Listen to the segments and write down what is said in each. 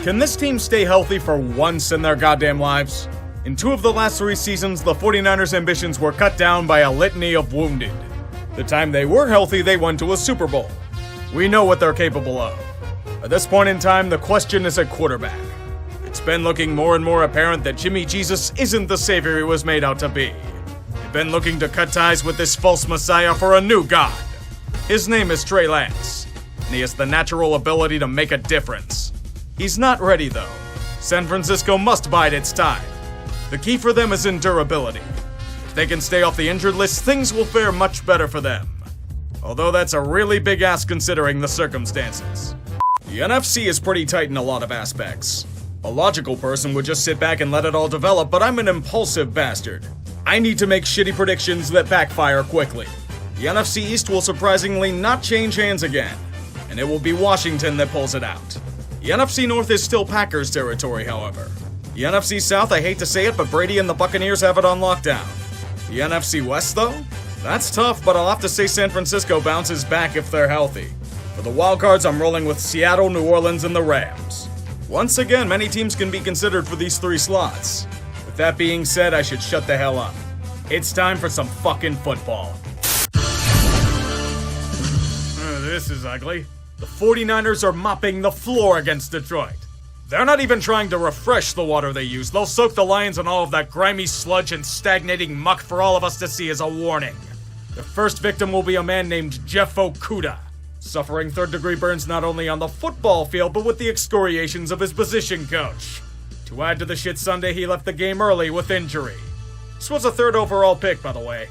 Can this team stay healthy for once in their goddamn lives? In 2 of the last 3 seasons, the 49ers' ambitions were cut down by a litany of wounded. The time they were healthy, they went to a Super Bowl. We know what they're capable of. At this point in time, the question is at quarterback. It's been looking more and more apparent that Jimmy Gsus isn't the savior he was made out to be. They've been looking to cut ties with this false messiah for a new god. His name is Trey Lance, and he has the natural ability to make a difference. He's not ready, though. San Francisco must bide its time. The key for them is in durability. If they can stay off the injured list, things will fare much better for them. Although that's a really big ask considering the circumstances. The NFC is pretty tight in a lot of aspects. A logical person would just sit back and let it all develop, but I'm an impulsive bastard. I need to make shitty predictions that backfire quickly. The NFC East will surprisingly not change hands again, and it will be Washington that pulls it out. The NFC North is still Packers territory, however. The NFC South, I hate to say it, but Brady and the Buccaneers have it on lockdown. The NFC West, though? That's tough, but I'll have to say San Francisco bounces back if they're healthy. For the wildcards, I'm rolling with Seattle, New Orleans, and the Rams. Once again, many teams can be considered for these 3 slots. With that being said, I should shut the hell up. It's time for some fucking football. This is ugly. The 49ers are mopping the floor against Detroit. They're not even trying to refresh the water they use. They'll soak the Lions in all of that grimy sludge and stagnating muck for all of us to see as a warning. The first victim will be a man named Jeff Okudah, suffering 3rd-degree burns not only on the football field, but with the excoriations of his position coach. To add to the shit Sunday, he left the game early with injury. This was a 3rd overall pick, by the way.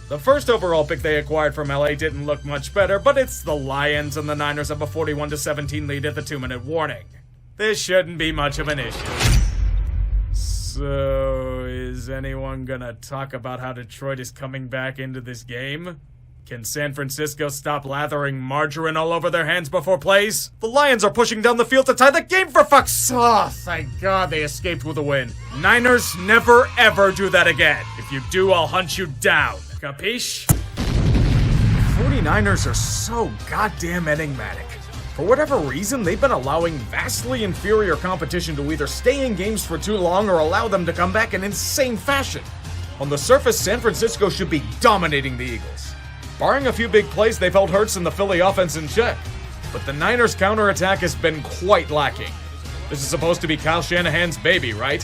The 1st overall pick they acquired from LA didn't look much better, but it's the Lions, and the Niners have a 41-17 lead at the 2-minute warning. This shouldn't be much of an issue. So, is anyone gonna talk about how Detroit is coming back into this game? Can San Francisco stop lathering margarine all over their hands before plays? The Lions are pushing down the field to tie the game for fuck's sake! Oh, thank God they escaped with a win. Niners never ever do that again. If you do, I'll hunt you down. Capiche? The 49ers are so goddamn enigmatic. For whatever reason, they've been allowing vastly inferior competition to either stay in games for too long or allow them to come back in insane fashion. On the surface, San Francisco should be dominating the Eagles. Barring a few big plays, they've held Hurts and the Philly offense in check. But the Niners' counterattack has been quite lacking. This is supposed to be Kyle Shanahan's baby, right?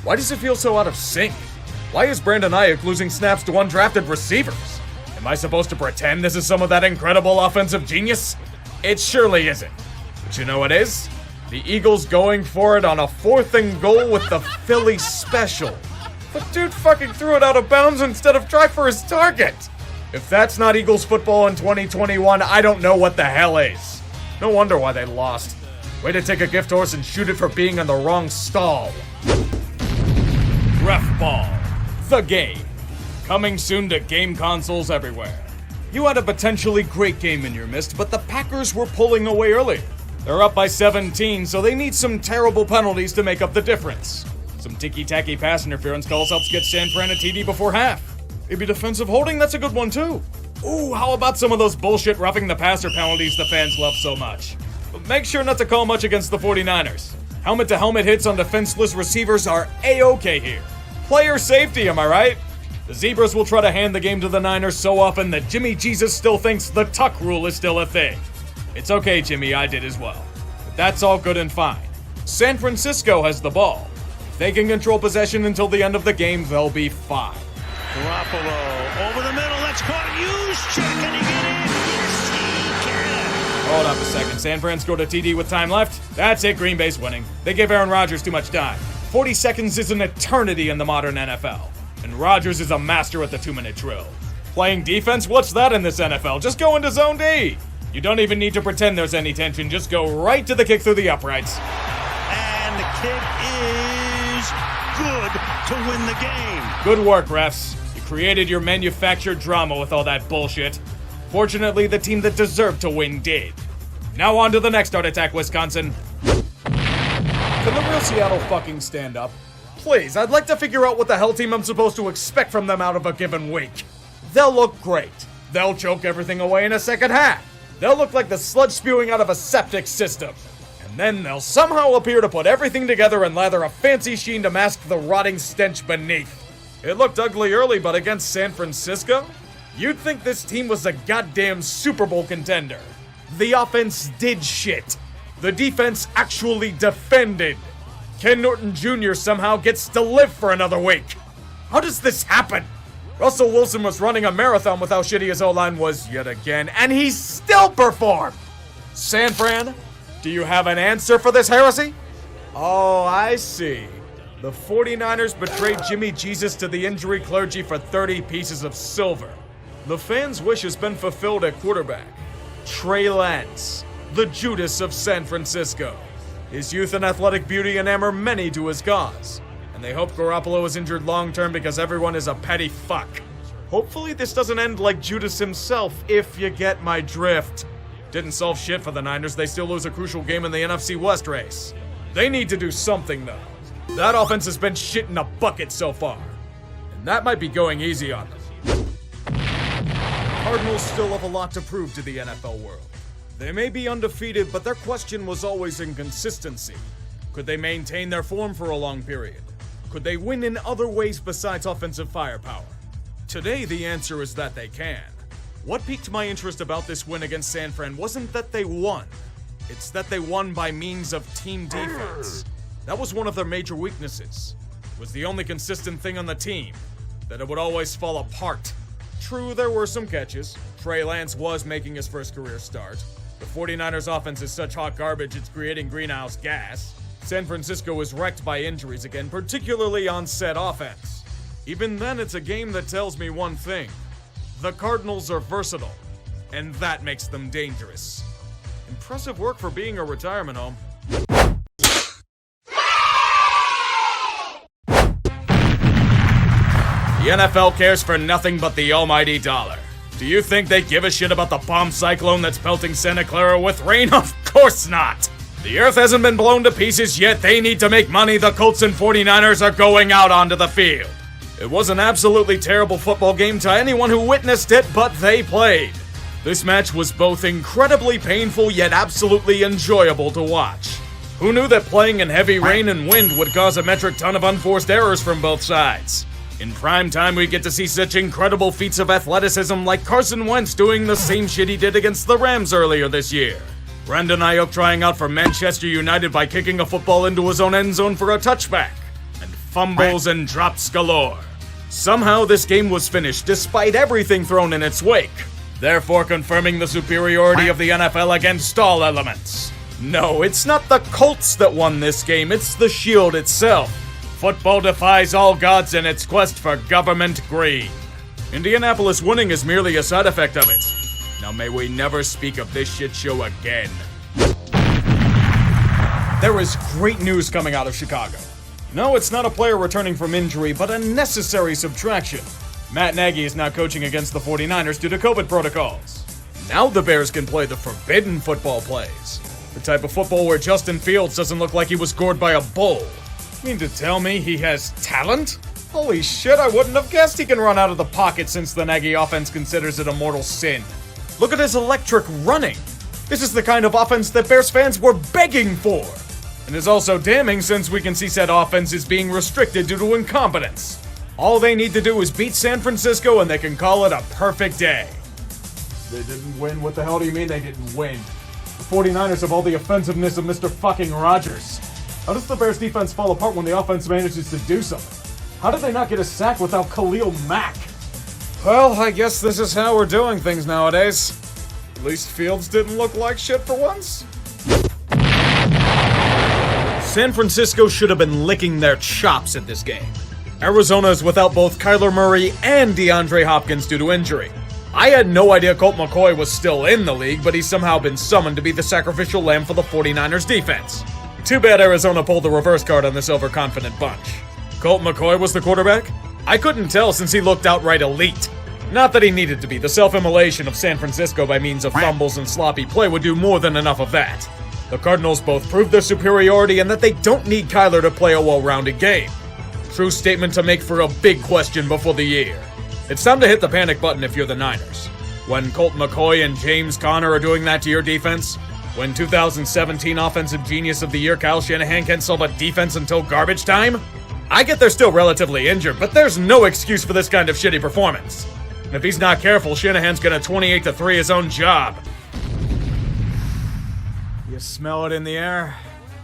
Why does it feel so out of sync? Why is Brandon Ayuk losing snaps to undrafted receivers? Am I supposed to pretend this is some of that incredible offensive genius? It surely isn't. But you know what is? The Eagles going for it on a 4th and goal with the Philly special. The dude fucking threw it out of bounds instead of try for his target. If that's not Eagles football in 2021, I don't know what the hell is. No wonder why they lost. Way to take a gift horse and shoot it for being in the wrong stall. Ref ball. The game. Coming soon to game consoles everywhere. You had a potentially great game in your midst, but the Packers were pulling away early. They're up by 17, so they need some terrible penalties to make up the difference. Some ticky-tacky pass interference calls helps get San Fran a TD before half. Maybe defensive holding, that's a good one too. Ooh, how about some of those bullshit roughing the passer penalties the fans love so much? But make sure not to call much against the 49ers. Helmet-to-helmet hits on defenseless receivers are A-okay here. Player safety, am I right? The Zebras will try to hand the game to the Niners so often that Jimmy Gsus still thinks the tuck rule is still a thing. It's okay, Jimmy, I did as well. But that's all good and fine. San Francisco has the ball. If they can control possession until the end of the game, they'll be fine. Garoppolo over the middle, that's caught. Juszczyk, can he get in? Yes, he can. Hold up a second. San Fran scored a TD with time left? That's it, Green Bay's winning. They gave Aaron Rodgers too much time. 40 seconds is an eternity in the modern NFL. And Rodgers is a master at the 2-minute drill. Playing defense? What's that in this NFL? Just go into zone D. You don't even need to pretend there's any tension. Just go right to the kick through the uprights. And the kick is good to win the game. Good work, refs. You created your manufactured drama with all that bullshit. Fortunately, the team that deserved to win did. Now on to the next Art Attack, Wisconsin. Can the real Seattle fucking stand up? Please, I'd like to figure out what the hell team I'm supposed to expect from them out of a given week. They'll look great. They'll choke everything away in a second half. They'll look like the sludge spewing out of a septic system. And and then they'll somehow appear to put everything together and lather a fancy sheen to mask the rotting stench beneath. It looked ugly early, but against San Francisco, you'd think this team was a goddamn Super Bowl contender. The offense did shit. The defense actually defended. Ken Norton Jr. somehow gets to live for another week. How does this happen? Russell Wilson was running a marathon with how shitty his O-line was yet again, and he still performed! San Fran, do you have an answer for this heresy? Oh, I see. The 49ers betrayed Jimmy Gsus to the injury clergy for 30 pieces of silver. The fans' wish has been fulfilled at quarterback. Trey Lance, the Judas of San Francisco. His youth and athletic beauty enamor many to his cause, and they hope Garoppolo is injured long-term because everyone is a petty fuck. Hopefully this doesn't end like Judas himself, if you get my drift. Didn't solve shit for the Niners, they still lose a crucial game in the NFC West race. They need to do something though. That offense has been shit in a bucket so far, and that might be going easy on them. Cardinals still have a lot to prove to the NFL world. They may be undefeated, but their question was always inconsistency. Could they maintain their form for a long period? Could they win in other ways besides offensive firepower? Today, the answer is that they can. What piqued my interest about this win against San Fran wasn't that they won. It's that they won by means of team defense. That was one of their major weaknesses. It was the only consistent thing on the team, that it would always fall apart. True, there were some catches. Trey Lance was making his first career start. The 49ers offense is such hot garbage it's creating greenhouse gas. San Francisco is wrecked by injuries again, particularly on said offense. Even then, it's a game that tells me one thing. The Cardinals are versatile, and that makes them dangerous. Impressive work for being a retirement home. The NFL cares for nothing but the almighty dollar. Do you think they give a shit about the bomb cyclone that's pelting Santa Clara with rain? Of course not! The earth hasn't been blown to pieces yet, they need to make money. The Colts and 49ers are going out onto the field. It was an absolutely terrible football game to anyone who witnessed it, but they played. This match was both incredibly painful yet absolutely enjoyable to watch. Who knew that playing in heavy rain and wind would cause a metric ton of unforced errors from both sides? In prime time, we get to see such incredible feats of athleticism like Carson Wentz doing the same shit he did against the Rams earlier this year. Brandon Ayuk trying out for Manchester United by kicking a football into his own end zone for a touchback. And fumbles and drops galore. Somehow this game was finished despite everything thrown in its wake, therefore confirming the superiority of the NFL against all elements. No, it's not the Colts that won this game, it's the Shield itself. Football defies all gods in its quest for government greed. Indianapolis winning is merely a side effect of it. Now may we never speak of this shit show again. There is great news coming out of Chicago. No, it's not a player returning from injury, but a necessary subtraction. Matt Nagy is now coaching against the 49ers due to COVID protocols. Now the Bears can play the forbidden football plays. The type of football where Justin Fields doesn't look like he was gored by a bull. Mean to tell me he has talent? Holy shit, I wouldn't have guessed he can run out of the pocket since the Nagy offense considers it a mortal sin. Look at his electric running. This is the kind of offense that Bears fans were begging for. And is also damning since we can see said offense is being restricted due to incompetence. All they need to do is beat San Francisco and they can call it a perfect day. They didn't win? What the hell do you mean they didn't win? The 49ers have all the offensiveness of Mr. fucking Rogers. How does the Bears defense fall apart when the offense manages to do something? How did they not get a sack without Khalil Mack? Well, I guess this is how we're doing things nowadays. At least Fields didn't look like shit for once. San Francisco should have been licking their chops at this game. Arizona is without both Kyler Murray and DeAndre Hopkins due to injury. I had no idea Colt McCoy was still in the league, but he's somehow been summoned to be the sacrificial lamb for the 49ers defense. Too bad Arizona pulled the reverse card on this overconfident bunch. Colt McCoy was the quarterback? I couldn't tell since he looked outright elite. Not that he needed to be. The self-immolation of San Francisco by means of fumbles and sloppy play would do more than enough of that. The Cardinals both proved their superiority and that they don't need Kyler to play a well-rounded game. True statement to make for a big question before the year. It's time to hit the panic button if you're the Niners. When Colt McCoy and James Conner are doing that to your defense, When 2017 Offensive Genius of the Year Kyle Shanahan can't solve a defense until garbage time? I get they're still relatively injured, but there's no excuse for this kind of shitty performance. And if he's not careful, Shanahan's gonna 28-3 his own job. You smell it in the air?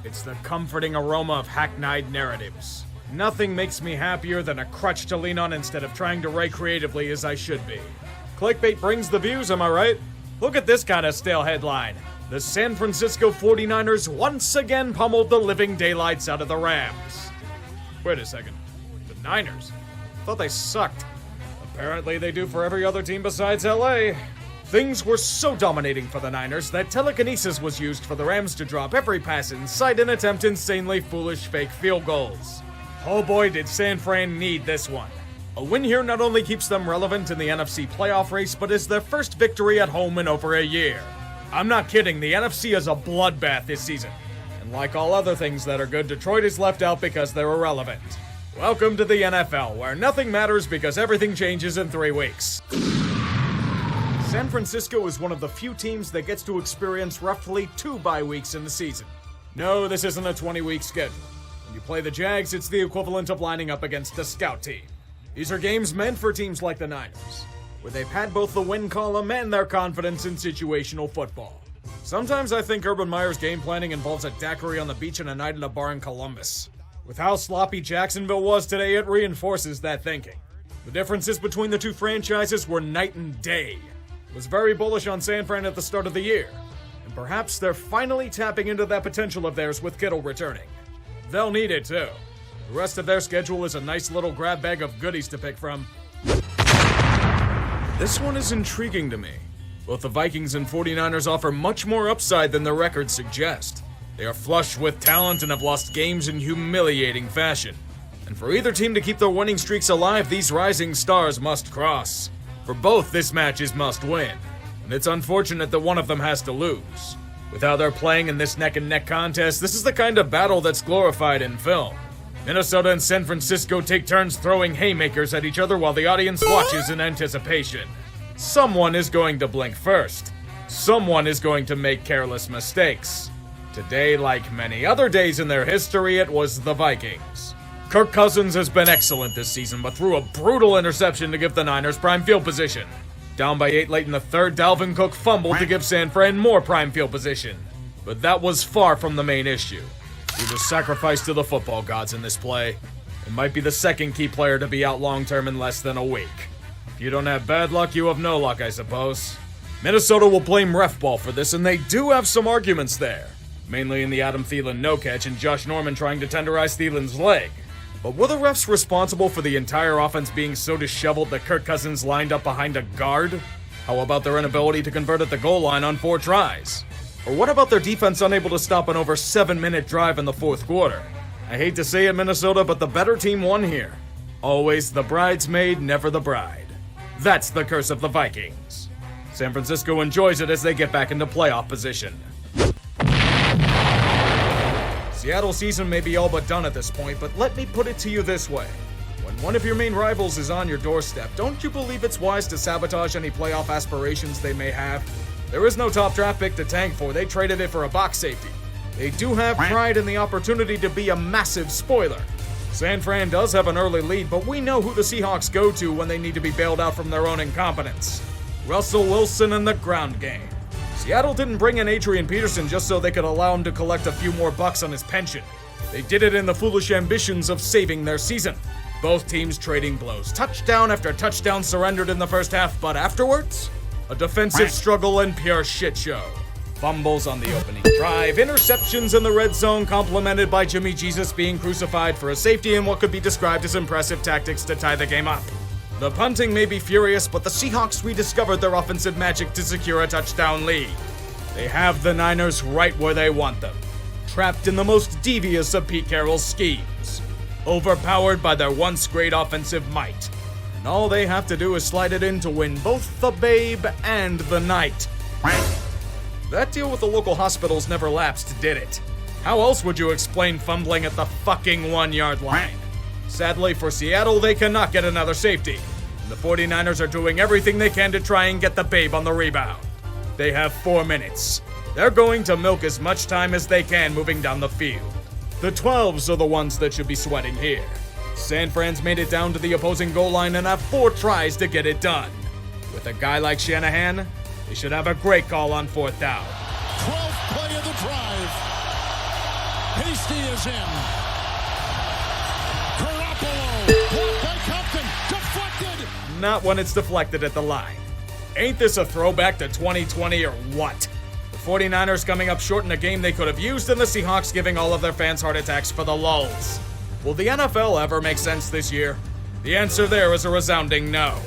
It's the comforting aroma of hackneyed narratives. Nothing makes me happier than a crutch to lean on instead of trying to write creatively as I should be. Clickbait brings the views, am I right? Look at this kind of stale headline. The San Francisco 49ers once again pummeled the living daylights out of the Rams. Wait a second. The Niners? Thought they sucked. Apparently they do for every other team besides LA. Things were so dominating for the Niners that telekinesis was used for the Rams to drop every pass in sight and attempt insanely foolish fake field goals. Oh boy, did San Fran need this one. A win here not only keeps them relevant in the NFC playoff race, but is their first victory at home in over a year. I'm not kidding, the NFC is a bloodbath this season. And like all other things that are good, Detroit is left out because they're irrelevant. Welcome to the NFL, where nothing matters because everything changes in 3 weeks. San Francisco is one of the few teams that gets to experience roughly 2 bye weeks in the season. No, this isn't a 20-week schedule. When you play the Jags, it's the equivalent of lining up against a scout team. These are games meant for teams like the Niners, where they've had both the win column and their confidence in situational football. Sometimes I think Urban Meyer's game planning involves a daiquiri on the beach and a night in a bar in Columbus. With how sloppy Jacksonville was today, it reinforces that thinking. The differences between the two franchises were night and day. I was very bullish on San Fran at the start of the year, and perhaps they're finally tapping into that potential of theirs with Kittle returning. They'll need it too. The rest of their schedule is a nice little grab bag of goodies to pick from. This one is intriguing to me. Both the Vikings and 49ers offer much more upside than their records suggest. They are flush with talent and have lost games in humiliating fashion. And for either team to keep their winning streaks alive, these rising stars must cross. For both, this match is must win. And it's unfortunate that one of them has to lose. With how they're playing in this neck-and-neck contest, this is the kind of battle that's glorified in film. Minnesota and San Francisco take turns throwing haymakers at each other while the audience watches in anticipation. Someone is going to blink first. Someone is going to make careless mistakes. Today, like many other days in their history, it was the Vikings. Kirk Cousins has been excellent this season, but threw a brutal interception to give the Niners prime field position. Down by 8 late in the third, Dalvin Cook fumbled to give San Fran more prime field position. But that was far from the main issue. He was sacrificed to the football gods in this play. It might be the second key player to be out long-term in less than a week. If you don't have bad luck, you have no luck, I suppose. Minnesota will blame ref ball for this, and they do have some arguments there. Mainly in the Adam Thielen no-catch and Josh Norman trying to tenderize Thielen's leg. But were the refs responsible for the entire offense being so disheveled that Kirk Cousins lined up behind a guard? How about their inability to convert at the goal line on 4 tries? Or what about their defense unable to stop an over 7-minute drive in the fourth quarter? I hate to say it, Minnesota, but the better team won here. Always the bridesmaid, never the bride. That's the curse of the Vikings. San Francisco enjoys it as they get back into playoff position. Seattle's season may be all but done at this point, but let me put it to you this way. When one of your main rivals is on your doorstep, don't you believe it's wise to sabotage any playoff aspirations they may have? There is no top draft pick to tank for. They traded it for a box safety. They do have pride in the opportunity to be a massive spoiler. San Fran does have an early lead, but we know who the Seahawks go to when they need to be bailed out from their own incompetence. Russell Wilson and the ground game. Seattle didn't bring in Adrian Peterson just so they could allow him to collect a few more bucks on his pension. They did it in the foolish ambitions of saving their season. Both teams trading blows. Touchdown after touchdown surrendered in the first half, but afterwards, a defensive struggle and pure shit show. Fumbles on the opening drive, interceptions in the red zone complemented by Jimmy Gsus being crucified for a safety in what could be described as impressive tactics to tie the game up. The punting may be furious, but the Seahawks rediscovered their offensive magic to secure a touchdown lead. They have the Niners right where they want them, trapped in the most devious of Pete Carroll's schemes, overpowered by their once great offensive might, and all they have to do is slide it in to win both the babe and the night. That deal with the local hospitals never lapsed, did it? How else would you explain fumbling at the fucking 1-yard line? Sadly for Seattle, they cannot get another safety, and the 49ers are doing everything they can to try and get the babe on the rebound. They have 4 minutes. They're going to milk as much time as they can moving down the field. The 12s are the ones that should be sweating here. San Fran's made it down to the opposing goal line and have 4 tries to get it done. With a guy like Shanahan, they should have a great call on 4th down. 12th play of the drive. Hasty is in. Garoppolo, blocked by Compton, deflected. Not when it's deflected at the line. Ain't this a throwback to 2020 or what? The 49ers coming up short in a game they could have used, and the Seahawks giving all of their fans heart attacks for the lulls. Will the NFL ever make sense this year? The answer there is a resounding no.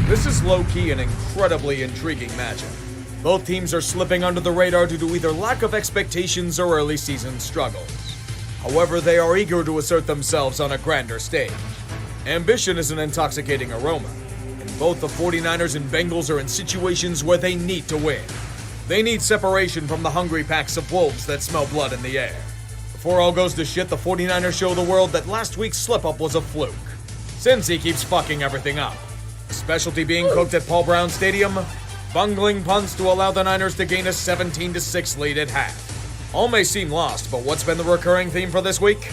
This is low-key an incredibly intriguing matchup. Both teams are slipping under the radar due to either lack of expectations or early season struggles. However, they are eager to assert themselves on a grander stage. Ambition is an intoxicating aroma, and both the 49ers and Bengals are in situations where they need to win. They need separation from the hungry packs of wolves that smell blood in the air. Before all goes to shit, the 49ers show the world that last week's slip-up was a fluke. Cincy keeps fucking everything up. A specialty being cooked at Paul Brown Stadium, bungling punts to allow the Niners to gain a 17-6 lead at half. All may seem lost, but what's been the recurring theme for this week?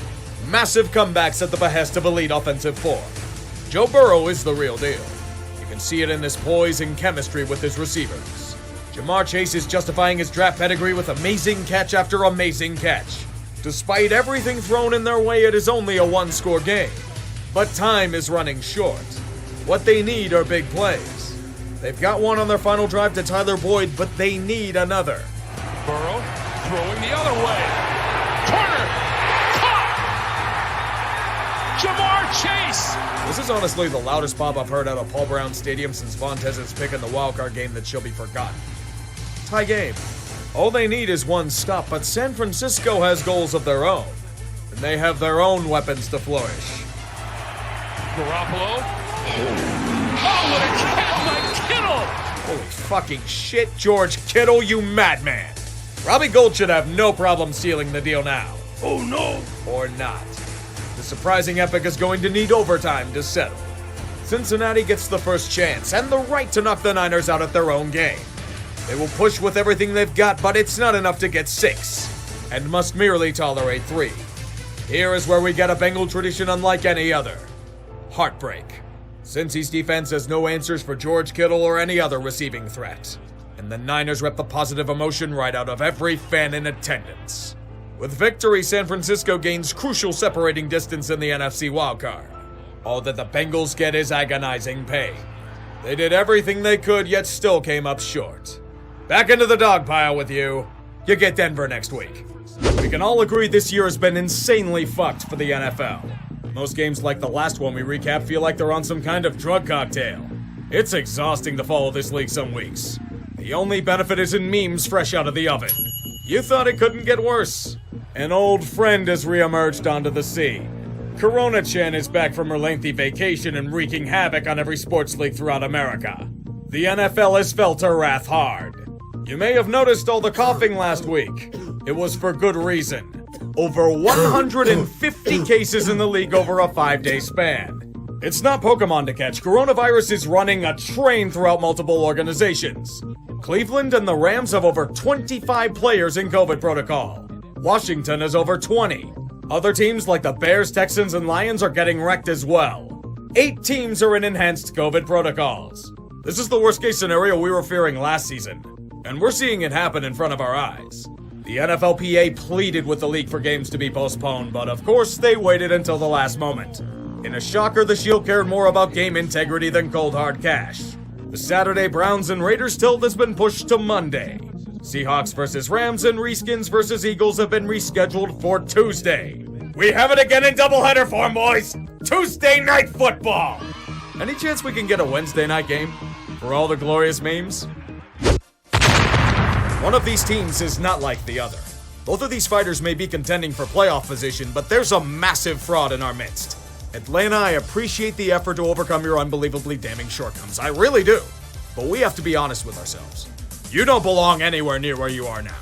Massive comebacks at the behest of elite offensive form. Joe Burrow is the real deal. You can see it in his poise and chemistry with his receivers. Jamar Chase is justifying his draft pedigree with amazing catch after amazing catch. Despite everything thrown in their way, it is only a 1-score game. But time is running short. What they need are big plays. They've got one on their final drive to Tyler Boyd, but they need another. Burrow throwing the other way. Turner! Caught! Jamar Chase! This is honestly the loudest pop I've heard out of Paul Brown Stadium since Vontez's pick in the wildcard game that shall be forgotten. Tie game. All they need is one stop, but San Francisco has goals of their own, and they have their own weapons to flourish. Garoppolo. Oh, what a catch by Kittle! Holy fucking shit, George Kittle, you madman! Robbie Gould should have no problem sealing the deal now. Oh no! Or not. The surprising epic is going to need overtime to settle. Cincinnati gets the first chance and the right to knock the Niners out at their own game. They will push with everything they've got, but it's not enough to get 6, and must merely tolerate 3. Here is where we get a Bengal tradition unlike any other. Heartbreak. Cincy's defense has no answers for George Kittle or any other receiving threat, and the Niners rep the positive emotion right out of every fan in attendance. With victory, San Francisco gains crucial separating distance in the NFC wildcard. All that the Bengals get is agonizing pain. They did everything they could, yet still came up short. Back into the dog pile with you. You get Denver next week. We can all agree this year has been insanely fucked for the NFL. Most games like the last one we recap feel like they're on some kind of drug cocktail. It's exhausting to follow this league some weeks. The only benefit is in memes fresh out of the oven. You thought it couldn't get worse. An old friend has reemerged onto the scene. Corona-chan is back from her lengthy vacation and wreaking havoc on every sports league throughout America. The NFL has felt her wrath hard. You may have noticed all the coughing last week. It was for good reason. Over 150 cases in the league over a 5-day span. It's not Pokemon to catch. Coronavirus is running a train throughout multiple organizations. Cleveland and the Rams have over 25 players in COVID protocol. Washington has over 20. Other teams like the Bears, Texans, and Lions are getting wrecked as well. 8 teams are in enhanced COVID protocols. This is the worst-case scenario we were fearing last season, and we're seeing it happen in front of our eyes. The NFLPA pleaded with the league for games to be postponed, but of course they waited until the last moment. In a shocker, the Shield cared more about game integrity than cold hard cash. The Saturday Browns and Raiders tilt has been pushed to Monday. Seahawks versus Rams and Reskins versus Eagles have been rescheduled for Tuesday. We have it again in doubleheader form, boys! Tuesday Night Football! Any chance we can get a Wednesday night game? For all the glorious memes? One of these teams is not like the other. Both of these fighters may be contending for playoff position, but there's a massive fraud in our midst. Atlanta, I appreciate the effort to overcome your unbelievably damning shortcomings. I really do. But we have to be honest with ourselves. You don't belong anywhere near where you are now.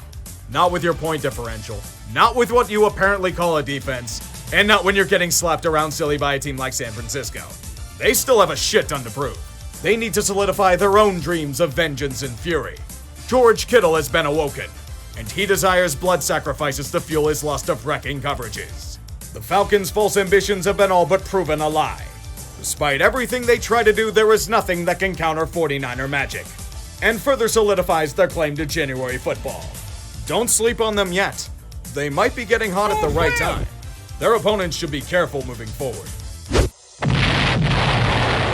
Not with your point differential, not with what you apparently call a defense, and not when you're getting slapped around silly by a team like San Francisco. They still have a shit ton to prove. They need to solidify their own dreams of vengeance and fury. George Kittle has been awoken, and he desires blood sacrifices to fuel his lust of wrecking coverages. The Falcons' false ambitions have been all but proven a lie. Despite everything they try to do, there is nothing that can counter 49er magic, and further solidifies their claim to January football. Don't sleep on them yet. They might be getting hot at the right time. Their opponents should be careful moving forward.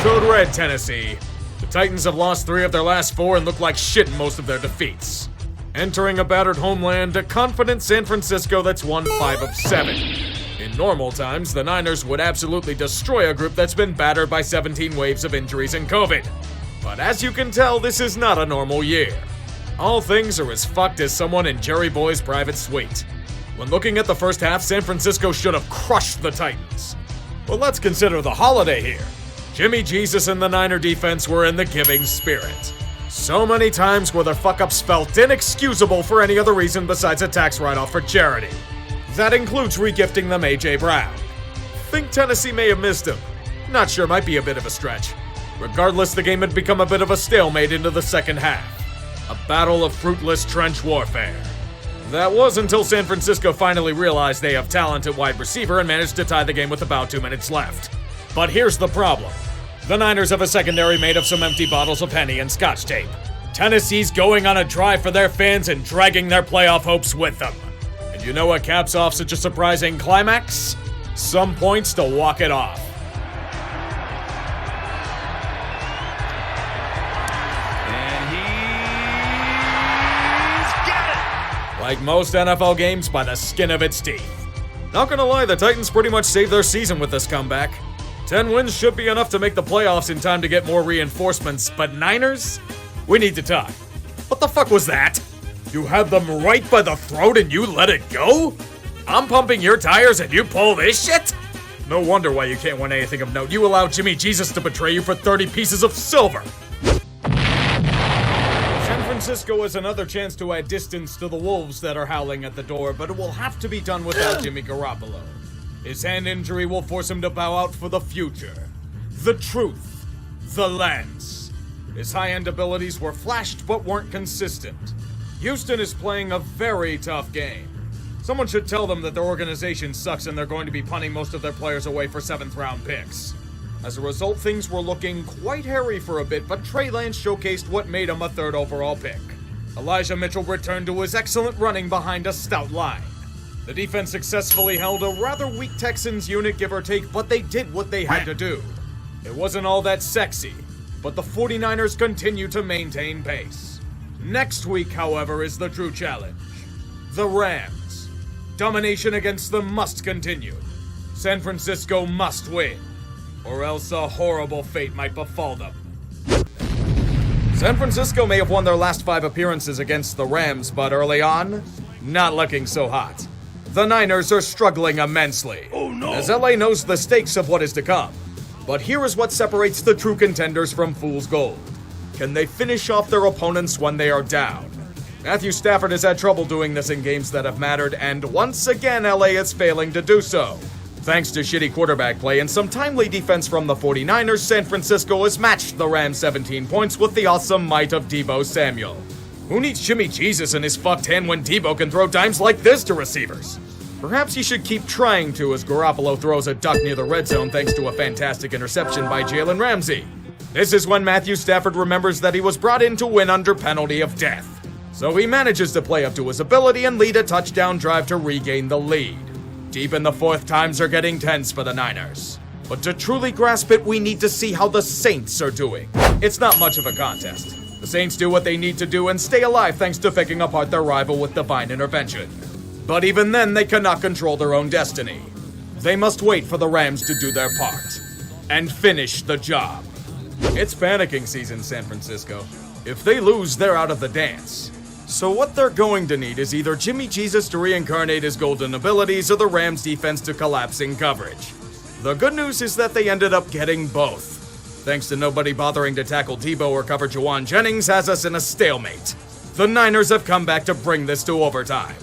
Code Red, Tennessee. The Titans have lost 3 of their last 4 and look like shit in most of their defeats. Entering a battered homeland, a confident San Francisco that's won 5 of 7. In normal times, the Niners would absolutely destroy a group that's been battered by 17 waves of injuries and COVID. But as you can tell, this is not a normal year. All things are as fucked as someone in Jerry Boy's private suite. When looking at the first half, San Francisco should have crushed the Titans. But let's consider the holiday here. Jimmy Gsus and the Niner defense were in the giving spirit. So many times were their fuck-ups felt inexcusable for any other reason besides a tax write-off for charity. That includes regifting them A.J. Brown. Think Tennessee may have missed him. Not sure, might be a bit of a stretch. Regardless, the game had become a bit of a stalemate into the second half. A battle of fruitless trench warfare. That was until San Francisco finally realized they have talent at wide receiver and managed to tie the game with about 2 minutes left. But here's the problem. The Niners have a secondary made of some empty bottles of Henny and Scotch tape. Tennessee's going on a drive for their fans and dragging their playoff hopes with them. And you know what caps off such a surprising climax? Some points to walk it off. And he's got it! Like most NFL games, by the skin of its teeth. Not gonna lie, the Titans pretty much saved their season with this comeback. 10 wins should be enough to make the playoffs in time to get more reinforcements, but Niners? We need to talk. What the fuck was that? You had them right by the throat and you let it go? I'm pumping your tires and you pull this shit? No wonder why you can't win anything of note. You allowed Jimmy Gsus to betray you for 30 pieces of silver. San Francisco has another chance to add distance to the wolves that are howling at the door, but it will have to be done without Jimmy Garoppolo. His hand injury will force him to bow out for the future. The truth. The lens. His high-end abilities were flashed but weren't consistent. Houston is playing a very tough game. Someone should tell them that their organization sucks and they're going to be punting most of their players away for 7th-round picks. As a result, things were looking quite hairy for a bit, but Trey Lance showcased what made him a 3rd overall pick. Elijah Mitchell returned to his excellent running behind a stout line. The defense successfully held a rather weak Texans unit, give or take, but they did what they had to do. It wasn't all that sexy, but the 49ers continue to maintain pace. Next week, however, is the true challenge. The Rams. Domination against them must continue. San Francisco must win, or else a horrible fate might befall them. San Francisco may have won their last 5 appearances against the Rams, but early on, not looking so hot. The Niners are struggling immensely, as LA knows the stakes of what is to come. But here is what separates the true contenders from fool's gold. Can they finish off their opponents when they are down? Matthew Stafford has had trouble doing this in games that have mattered, and once again LA is failing to do so. Thanks to shitty quarterback play and some timely defense from the 49ers, San Francisco has matched the Rams' 17 points with the awesome might of Deebo Samuel. Who needs Jimmy Gsus in his fucked hand when Deebo can throw dimes like this to receivers? Perhaps he should keep trying to as Garoppolo throws a duck near the red zone thanks to a fantastic interception by Jalen Ramsey. This is when Matthew Stafford remembers that he was brought in to win under penalty of death. So he manages to play up to his ability and lead a touchdown drive to regain the lead. Deep in the 4th, times are getting tense for the Niners. But to truly grasp it, we need to see how the Saints are doing. It's not much of a contest. The Saints do what they need to do and stay alive thanks to picking apart their rival with divine intervention. But even then, they cannot control their own destiny. They must wait for the Rams to do their part and finish the job. It's panicking season, San Francisco. If they lose, they're out of the dance. So what they're going to need is either Jimmy Gsus to reincarnate his golden abilities or the Rams defense to collapse in coverage. The good news is that they ended up getting both. Thanks to nobody bothering to tackle Deebo or cover Juwan Jennings has us in a stalemate. The Niners have come back to bring this to overtime.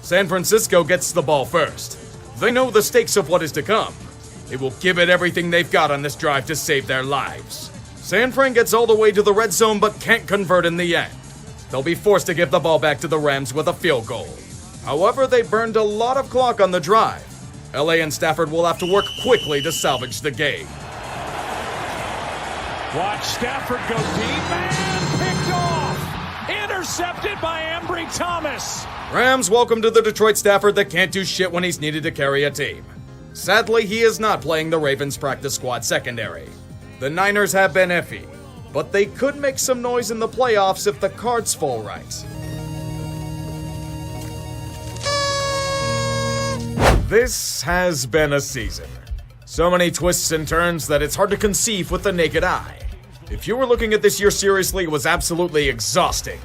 San Francisco gets the ball first. They know the stakes of what is to come. They will give it everything they've got on this drive to save their lives. San Fran gets all the way to the red zone but can't convert in the end. they'll be forced to give the ball back to the Rams with a field goal. However, they burned a lot of clock on the drive. LA and Stafford will have to work quickly to salvage the game. Watch Stafford go deep and picked off. Intercepted by Ambry Thomas. Rams welcome to the Detroit Stafford that can't do shit when he's needed to carry a team. Sadly, he is not playing the Ravens practice squad secondary. The Niners have been iffy, but they could make some noise in the playoffs if the cards fall right. This has been a season. So many twists and turns that it's hard to conceive with the naked eye. If you were looking at this year seriously, it was absolutely exhausting.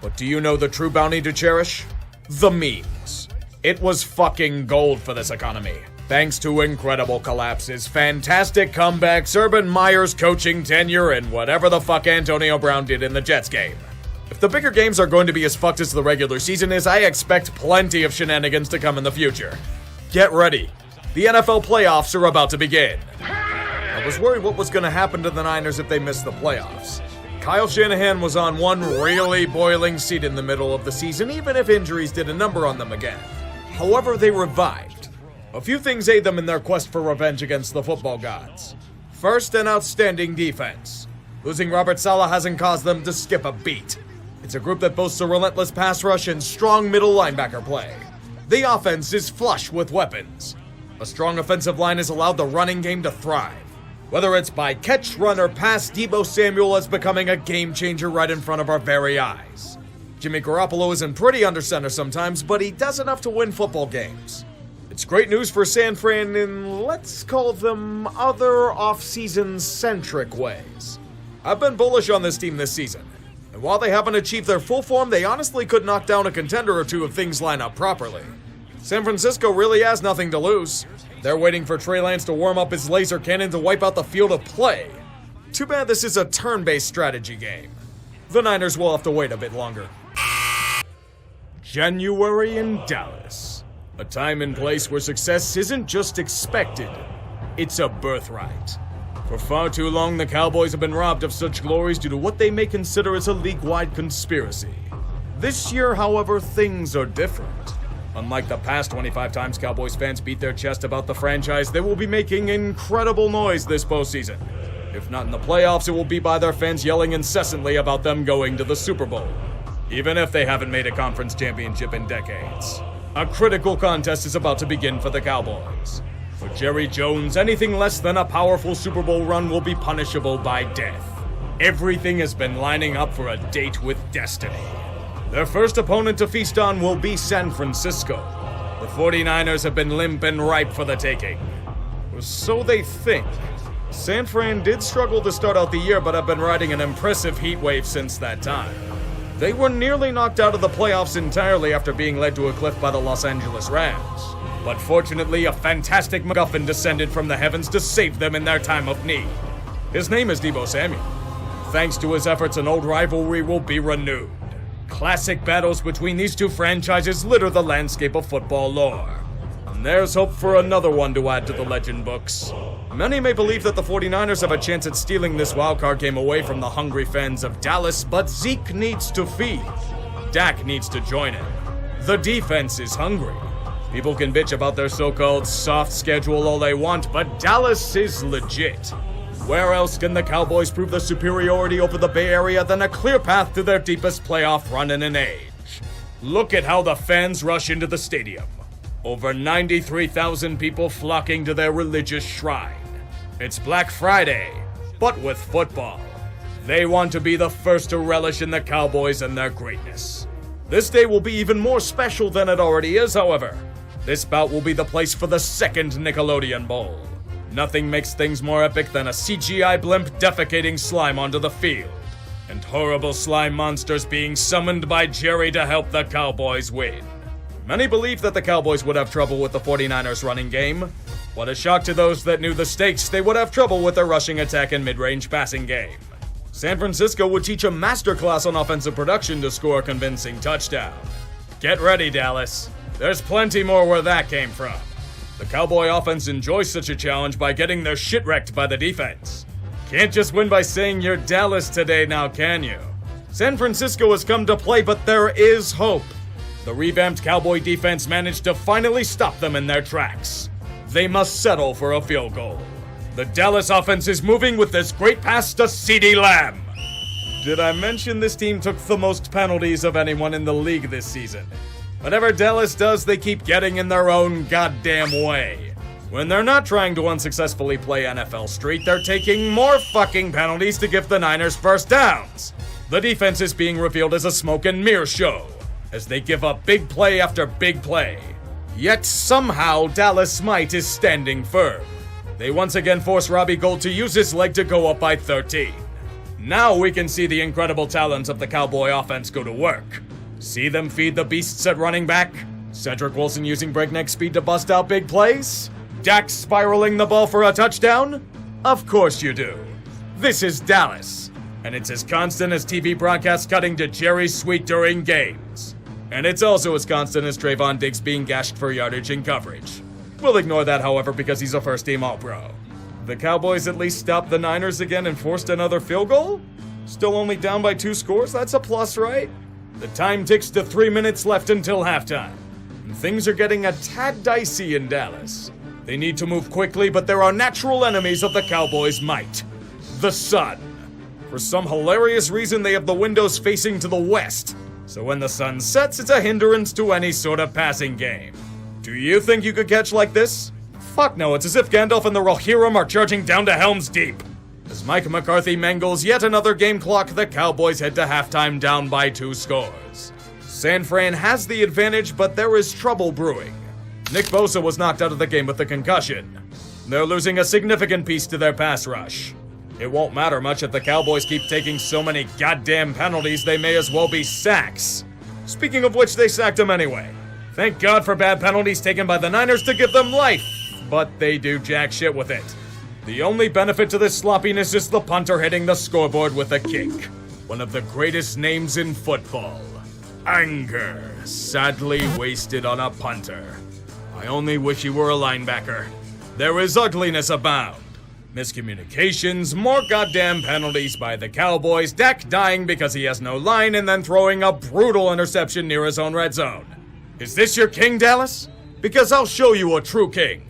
But do you know the true bounty to cherish? The memes. It was fucking gold for this economy. Thanks to incredible collapses, fantastic comebacks, Urban Meyer's coaching tenure, and whatever the fuck Antonio Brown did in the Jets game. If the bigger games are going to be as fucked as the regular season is, I expect plenty of shenanigans to come in the future. Get ready. The NFL playoffs are about to begin. I was worried what was going to happen to the Niners if they missed the playoffs. Kyle Shanahan was on one really boiling seat in the middle of the season, even if injuries did a number on them again. However, they revived. A few things aid them in their quest for revenge against the football gods. First, an outstanding defense. Losing Robert Saleh hasn't caused them to skip a beat. It's a group that boasts a relentless pass rush and strong middle linebacker play. The offense is flush with weapons. A strong offensive line has allowed the running game to thrive. Whether it's by catch, run, or pass, Deebo Samuel is becoming a game changer right in front of our very eyes. Jimmy Garoppolo isn't pretty under center sometimes, but he does enough to win football games. It's great news for San Fran in, let's call them, other off-season centric ways. I've been bullish on this team this season. And while they haven't achieved their full form, they honestly could knock down a contender or two if things line up properly. San Francisco really has nothing to lose. They're waiting for Trey Lance to warm up his laser cannon to wipe out the field of play. Too bad this is a turn-based strategy game. The Niners will have to wait a bit longer. January in Dallas. A time and place where success isn't just expected, it's a birthright. For far too long, the Cowboys have been robbed of such glories due to what they may consider as a league-wide conspiracy. This year, however, things are different. Unlike the past 25 times Cowboys fans beat their chest about the franchise, they will be making incredible noise this postseason. If not in the playoffs, it will be by their fans yelling incessantly about them going to the Super Bowl. Even if they haven't made a conference championship in decades. A critical contest is about to begin for the Cowboys. For Jerry Jones, anything less than a powerful Super Bowl run will be punishable by death. Everything has been lining up for a date with destiny. Their first opponent to feast on will be San Francisco. The 49ers have been limp and ripe for the taking. Or so they think. San Fran did struggle to start out the year, but have been riding an impressive heat wave since that time. They were nearly knocked out of the playoffs entirely after being led to a cliff by the Los Angeles Rams. But fortunately, a fantastic MacGuffin descended from the heavens to save them in their time of need. His name is Deebo Samuel. Thanks to his efforts, an old rivalry will be renewed. Classic battles between these two franchises litter the landscape of football lore. And there's hope for another one to add to the legend books. Many may believe that the 49ers have a chance at stealing this wildcard game away from the hungry fans of Dallas, but Zeke needs to feed. Dak needs to join him. The defense is hungry. People can bitch about their so-called soft schedule all they want, but Dallas is legit. Where else can the Cowboys prove their superiority over the Bay Area than a clear path to their deepest playoff run in an age? Look at how the fans rush into the stadium. Over 93,000 people flocking to their religious shrine. It's Black Friday, but with football. They want to be the first to relish in the Cowboys and their greatness. This day will be even more special than it already is, however. This bout will be the place for the second Nickelodeon Bowl. Nothing makes things more epic than a CGI blimp defecating slime onto the field, and horrible slime monsters being summoned by Jerry to help the Cowboys win. Many believe that the Cowboys would have trouble with the 49ers running game. What a shock to those that knew the stakes, they would have trouble with their rushing attack and mid-range passing game. San Francisco would teach a masterclass on offensive production to score a convincing touchdown. Get ready, Dallas. There's plenty more where that came from. The Cowboy offense enjoys such a challenge by getting their shit wrecked by the defense. Can't just win by saying you're Dallas today now, can you? San Francisco has come to play, but there is hope. The revamped Cowboy defense managed to finally stop them in their tracks. They must settle for a field goal. The Dallas offense is moving with this great pass to CeeDee Lamb. Did I mention this team took the most penalties of anyone in the league this season? Whatever Dallas does, they keep getting in their own goddamn way. When they're not trying to unsuccessfully play NFL Street, they're taking more fucking penalties to give the Niners first downs. The defense is being revealed as a smoke and mirror show, as they give up big play after big play. Yet somehow Dallas Smite is standing firm. They once again force Robbie Gould to use his leg to go up by 13. Now we can see the incredible talents of the Cowboy offense go to work. See them feed the beasts at running back? Cedric Wilson using breakneck speed to bust out big plays? Dak spiraling the ball for a touchdown? Of course you do. This is Dallas, and it's as constant as TV broadcasts cutting to Jerry Sweet during games. And it's also as constant as Trayvon Diggs being gashed for yardage and coverage. We'll ignore that, however, because he's a first-team All-Pro. The Cowboys at least stopped the Niners again and forced another field goal? Still only down by 2 scores? That's a plus, right? The time ticks to 3 minutes left until halftime. And things are getting a tad dicey in Dallas. They need to move quickly, but there are natural enemies of the Cowboys' might. The sun. For some hilarious reason, they have the windows facing to the west. So when the sun sets, it's a hindrance to any sort of passing game. Do you think you could catch like this? Fuck no, it's as if Gandalf and the Rohirrim are charging down to Helm's Deep. As Mike McCarthy mangles yet another game clock, the Cowboys head to halftime down by 2 scores. San Fran has the advantage, but there is trouble brewing. Nick Bosa was knocked out of the game with a concussion. They're losing a significant piece to their pass rush. It won't matter much if the Cowboys keep taking so many goddamn penalties, they may as well be sacks. Speaking of which, they sacked him anyway. Thank God for bad penalties taken by the Niners to give them life, but they do jack shit with it. The only benefit to this sloppiness is the punter hitting the scoreboard with a kick. One of the greatest names in football. Anger, sadly wasted on a punter. I only wish he were a linebacker. There is ugliness abound. Miscommunications, more goddamn penalties by the Cowboys, Dak dying because he has no line and then throwing a brutal interception near his own red zone. Is this your king, Dallas? Because I'll show you a true king.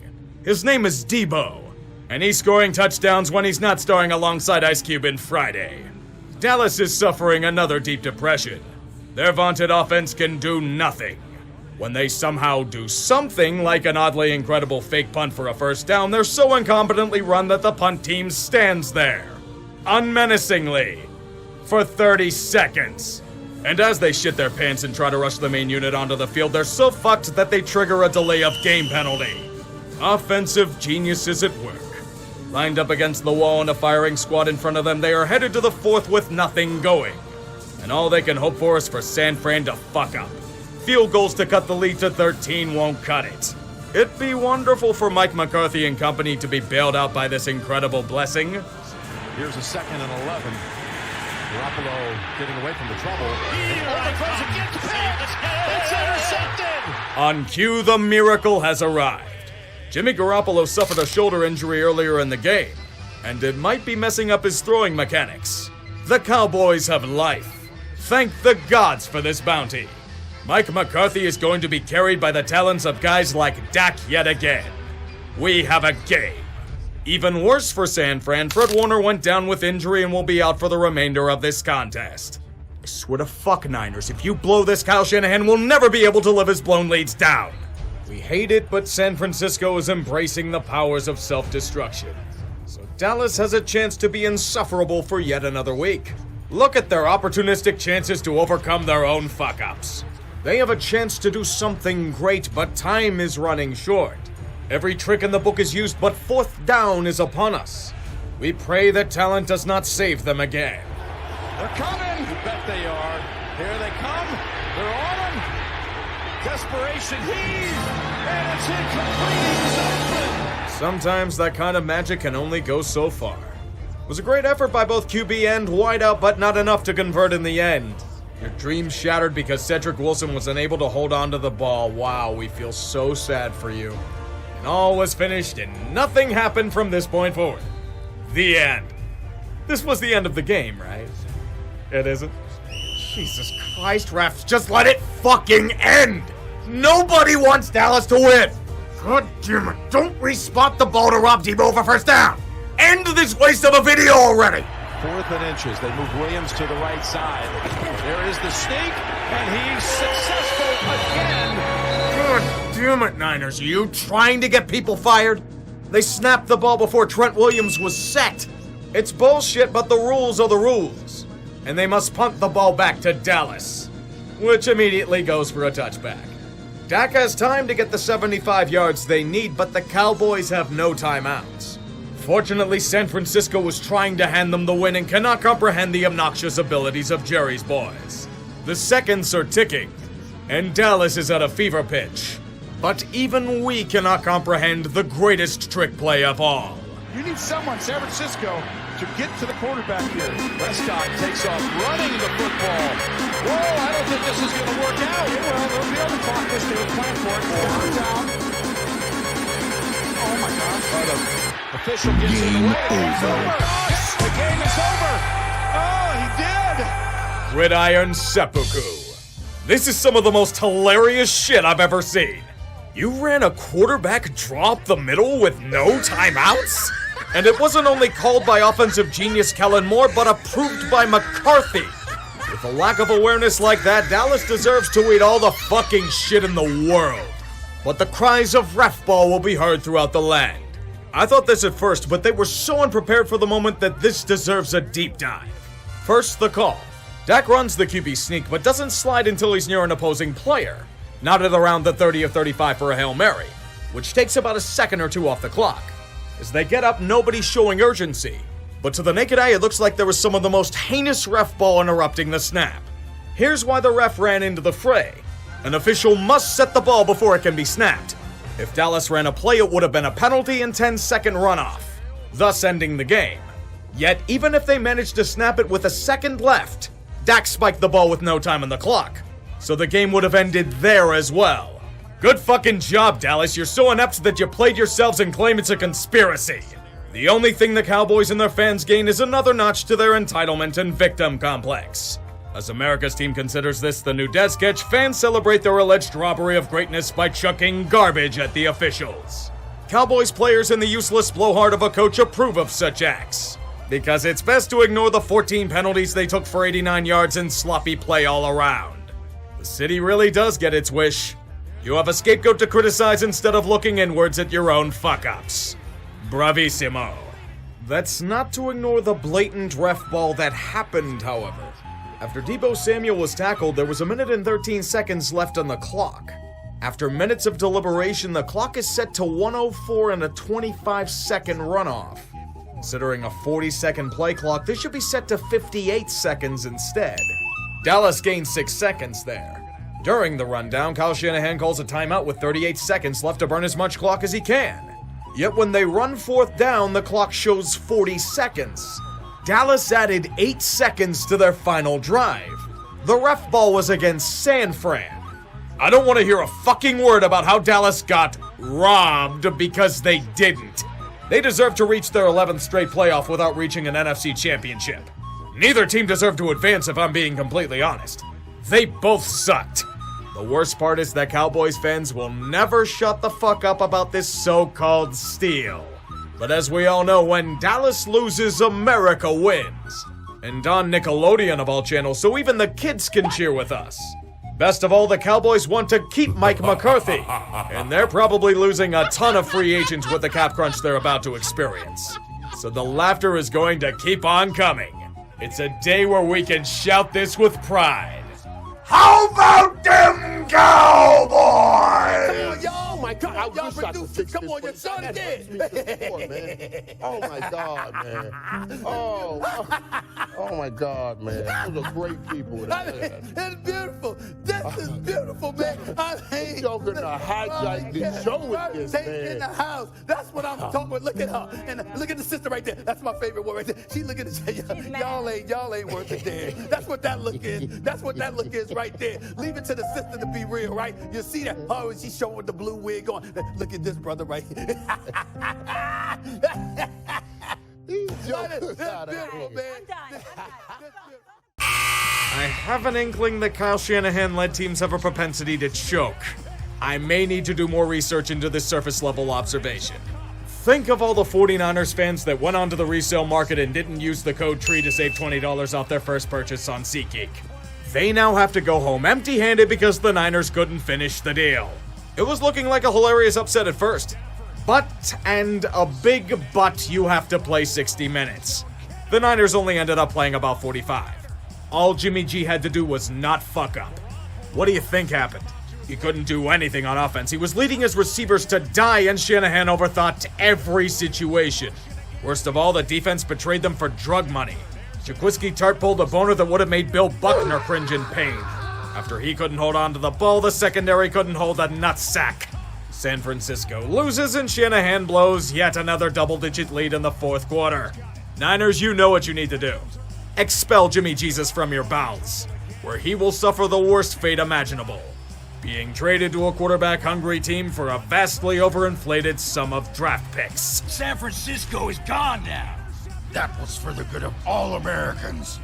His name is Debo, and he's scoring touchdowns when he's not starring alongside Ice Cube in Friday. Dallas is suffering another deep depression. Their vaunted offense can do nothing. When they somehow do something, like an oddly incredible fake punt for a first down, they're so incompetently run that the punt team stands there, unmenacingly, for 30 seconds. And as they shit their pants and try to rush the main unit onto the field, they're so fucked that they trigger a delay of game penalty. Offensive geniuses at work. Lined up against the wall and a firing squad in front of them, they are headed to the 4th with nothing going. And all they can hope for is for San Fran to fuck up. Field goals to cut the lead to 13 won't cut it. It'd be wonderful for Mike McCarthy and company to be bailed out by this incredible blessing. Here's a 2nd and 11. Garoppolo getting away from the trouble. It's intercepted! On cue, the miracle has arrived. Jimmy Garoppolo suffered a shoulder injury earlier in the game, and it might be messing up his throwing mechanics. The Cowboys have life. Thank the gods for this bounty. Mike McCarthy is going to be carried by the talents of guys like Dak yet again. We have a game. Even worse for San Fran, Fred Warner went down with injury and will be out for the remainder of this contest. I swear to fuck, Niners, if you blow this, Kyle Shanahan will never be able to live his blown leads down. We hate it, but San Francisco is embracing the powers of self-destruction. So Dallas has a chance to be insufferable for yet another week. Look at their opportunistic chances to overcome their own fuck-ups. They have a chance to do something great, but time is running short. Every trick in the book is used, but 4th down is upon us. We pray that talent does not save them again. They're coming! You bet they are. Here they come. They're on them. Desperation heave, and it's incomplete. He's open. Sometimes that kind of magic can only go so far. It was a great effort by both QB and wideout, but not enough to convert in the end. Your dreams shattered because Cedric Wilson was unable to hold on to the ball. Wow, we feel so sad for you. And all was finished and nothing happened from this point forward. The end. This was the end of the game, right? It isn't. Jesus Christ, refs, just let it fucking end! Nobody wants Dallas to win! God damn it, don't respot the ball to Rob Debo for first down! End this waste of a video already! 4th and inches. They move Williams to the right side. There is the sneak, and he's successful again. God damn it, Niners, are you trying to get people fired? They snapped the ball before Trent Williams was set. It's bullshit, but the rules are the rules. And they must punt the ball back to Dallas, which immediately goes for a touchback. Dak has time to get the 75 yards they need, but the Cowboys have no timeouts. Fortunately, San Francisco was trying to hand them the win and cannot comprehend the obnoxious abilities of Jerry's boys. The seconds are ticking, and Dallas is at a fever pitch. But even we cannot comprehend the greatest trick play of all. You need someone, San Francisco, to get to the quarterback here. Prescott takes off running the football. Whoa, I don't think this is going to work out. Well, there'll be other clock this they were playing for it. Down. Oh, my God. The official gets in the way. It's over. The game is over. Oh, he did. Gridiron seppuku. This is some of the most hilarious shit I've ever seen. You ran a quarterback draw up the middle with no timeouts? And it wasn't only called by offensive genius Kellen Moore, but approved by McCarthy. With a lack of awareness like that, Dallas deserves to eat all the fucking shit in the world. But the cries of ref ball will be heard throughout the land. I thought this at first, but they were so unprepared for the moment that this deserves a deep dive. First, the call. Dak runs the QB sneak, but doesn't slide until he's near an opposing player. Not at around the 30 or 35 for a Hail Mary, which takes about a second or two off the clock. As they get up, nobody's showing urgency. But to the naked eye, it looks like there was some of the most heinous ref ball interrupting the snap. Here's why the ref ran into the fray. An official must set the ball before it can be snapped. If Dallas ran a play, it would have been a penalty and 10-second runoff, thus ending the game. Yet, even if they managed to snap it with a second left, Dak spiked the ball with no time on the clock. So the game would have ended there as well. Good fucking job, Dallas. You're so inept that you played yourselves and claim it's a conspiracy. The only thing the Cowboys and their fans gain is another notch to their entitlement and victim complex. As America's team considers this the new death sketch, fans celebrate their alleged robbery of greatness by chucking garbage at the officials. Cowboys players and the useless blowhard of a coach approve of such acts, because it's best to ignore the 14 penalties they took for 89 yards and sloppy play all around. The city really does get its wish. You have a scapegoat to criticize instead of looking inwards at your own fuck-ups. Bravissimo. That's not to ignore the blatant ref ball that happened, however. After Deebo Samuel was tackled, there was 1 minute and 13 seconds left on the clock. After minutes of deliberation, the clock is set to 1:04 and a 25-second runoff. Considering a 40-second play clock, this should be set to 58 seconds instead. Dallas gained 6 seconds there. During the rundown, Kyle Shanahan calls a timeout with 38 seconds left to burn as much clock as he can. Yet when they run 4th down, the clock shows 40 seconds. Dallas added 8 seconds to their final drive. The ref ball was against San Fran. I don't want to hear a fucking word about how Dallas got robbed because they didn't. They deserve to reach their 11th straight playoff without reaching an NFC championship. Neither team deserved to advance if I'm being completely honest. They both sucked. The worst part is that Cowboys fans will never shut the fuck up about this so-called steal. But as we all know, when Dallas loses, America wins. And on Nickelodeon of all channels, so even the kids can cheer with us. Best of all, the Cowboys want to keep Mike McCarthy, and they're probably losing a ton of free agents with the cap crunch they're about to experience. So the laughter is going to keep on coming. It's a day where we can shout this with pride. How about them Cowboys? Oh my God, y'all producers, come on, your son did. Oh my God, man. Oh my God, man. Those are great people. It's beautiful. This is beautiful, man. I mean, Y'all gonna hijack the show with this, Take man. in the house. That's what I'm talking about. Look at her. And look at the sister right there. That's my favorite one right there. She look at the y'all ain't worth a damn. That's what that look is. That's what that look is right there. Leave it to the sister to be real, right? You see that? Oh, and she's showing the blue wig on. Look at this brother right here. These jokers This out of beautiful, here. man. I'm done. I have an inkling that Kyle Shanahan-led teams have a propensity to choke. I may need to do more research into this surface-level observation. Think of all the 49ers fans that went onto the resale market and didn't use the code TREE to save $20 off their first purchase on SeatGeek. They now have to go home empty-handed because the Niners couldn't finish the deal. It was looking like a hilarious upset at first. But, and a big but, you have to play 60 minutes. The Niners only ended up playing about 45. All Jimmy G had to do was not fuck up. What do you think happened? He couldn't do anything on offense. He was leading his receivers to die, and Shanahan overthought every situation. Worst of all, the defense betrayed them for drug money. Jaquiski Tart pulled a boner that would have made Bill Buckner cringe in pain. After he couldn't hold on to the ball, the secondary couldn't hold a nutsack. San Francisco loses, and Shanahan blows yet another double-digit lead in the fourth quarter. Niners, you know what you need to do. Expel Jimmy Gsus from your bowels, where he will suffer the worst fate imaginable. Being traded to a quarterback-hungry team for a vastly overinflated sum of draft picks. San Francisco is gone now. That was for the good of all Americans.